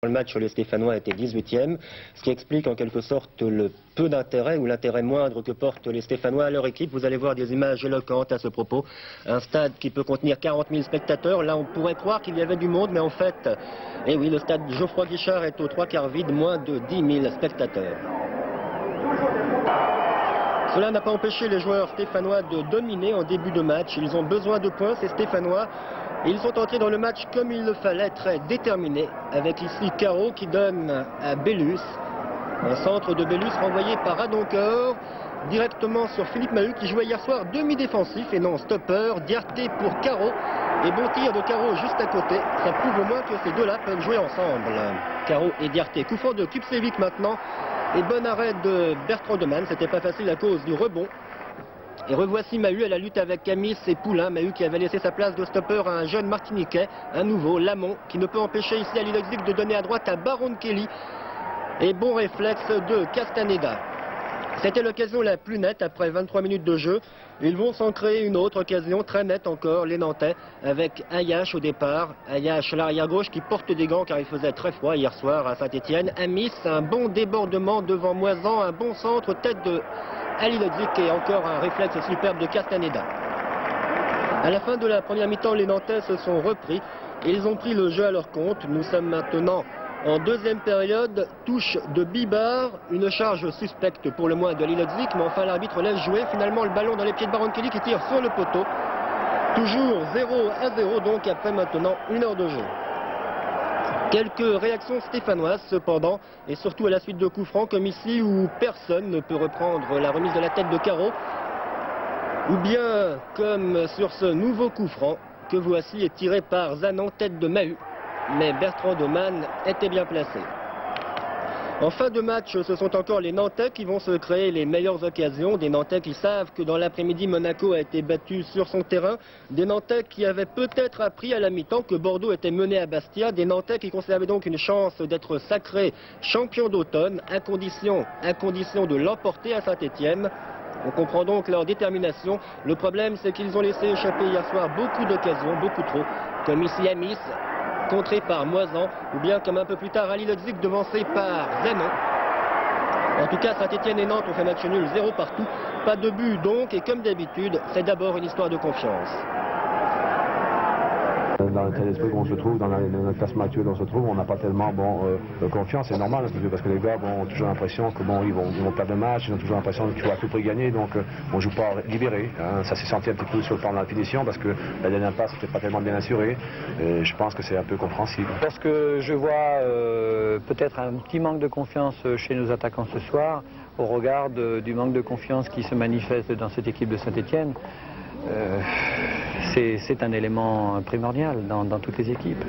Le match, les Stéphanois étaient 18e, ce qui explique en quelque sorte le peu d'intérêt ou l'intérêt moindre que portent les Stéphanois à leur équipe. Vous allez voir des images éloquentes à ce propos. Un stade qui peut contenir 40 000 spectateurs. Là, on pourrait croire qu'il y avait du monde, mais en fait, eh oui, le stade Geoffroy Guichard est aux 3/4 vide, moins de 10 000 spectateurs. Cela n'a pas empêché les joueurs stéphanois de dominer en début de match. Ils ont besoin de points, ces Stéphanois. Ils sont entrés dans le match comme il le fallait, très déterminés, avec ici Caro qui donne à Bellus. Un centre de Bellus renvoyé par Adoncor, directement sur Philippe Mahut qui jouait hier soir demi-défensif et non stopper. Diarté pour Caro, et bon tir de Caro juste à côté. Ça prouve au moins que ces deux-là peuvent jouer ensemble, Caro et Diarté. Coup franc de Kupčević maintenant, et bon arrêt de Bertrand Demann. C'était pas facile à cause du rebond. Et revoici Mahut à la lutte avec Camis et Poulain. Mahut qui avait laissé sa place de stopper à un jeune Martiniquais, un nouveau, Lamont, qui ne peut empêcher ici à Lille de donner à droite à Baron Kelly. Et bon réflexe de Castaneda. C'était l'occasion la plus nette après 23 minutes de jeu. Ils vont s'en créer une autre occasion, très nette encore, les Nantais, avec Ayache au départ. Ayache, l'arrière gauche, qui porte des gants car il faisait très froid hier soir à Saint-Étienne. Amis, un bon débordement devant Moisan, un bon centre, tête de Ali Lodzik et encore un réflexe superbe de Castaneda. À la fin de la première mi-temps, les Nantais se sont repris et ils ont pris le jeu à leur compte. Nous sommes maintenant en deuxième période, touche de Bibar, une charge suspecte pour le moins de Ali Lodzik, mais enfin l'arbitre laisse jouer. Finalement le ballon dans les pieds de Baron Kelly qui tire sur le poteau. Toujours 0-0 donc après maintenant 1 heure de jeu. Quelques réactions stéphanoises cependant, et surtout à la suite de coups francs comme ici où personne ne peut reprendre la remise de la tête de Caro, ou bien comme sur ce nouveau coup franc que voici est tiré par Zanon, tête de Mahut, mais Bertrand Demann était bien placé. En fin de match, ce sont encore les Nantais qui vont se créer les meilleures occasions. Des Nantais qui savent que dans l'après-midi, Monaco a été battu sur son terrain. Des Nantais qui avaient peut-être appris à la mi-temps que Bordeaux était mené à Bastia. Des Nantais qui conservaient donc une chance d'être sacrés champions d'automne, à condition de l'emporter à Saint-Étienne. On comprend donc leur détermination. Le problème, c'est qu'ils ont laissé échapper hier soir beaucoup d'occasions, beaucoup trop, comme ici à Nice, contré par Moisan, ou bien comme un peu plus tard Ali Lodzik devancé par Zanon. En tout cas, Saint-Étienne et Nantes ont fait match nul 0 partout. Pas de but donc, et comme d'habitude, c'est d'abord une histoire de confiance. Dans l'état d'esprit qu'on se trouve, dans le classement actuel où on se trouve, on n'a pas tellement confiance, c'est normal parce que les gars ont toujours l'impression que ils vont perdre le match, ils ont toujours l'impression qu'il faut à tout prix gagner, donc on ne joue pas libéré. Hein. Ça s'est senti un petit peu sur le plan de la finition parce que la dernière passe n'était pas tellement bien assurée. Et je pense que c'est un peu compréhensible. Parce que je vois peut-être un petit manque de confiance chez nos attaquants ce soir, au regard du manque de confiance qui se manifeste dans cette équipe de Saint-Étienne. C'est un élément primordial dans toutes les équipes.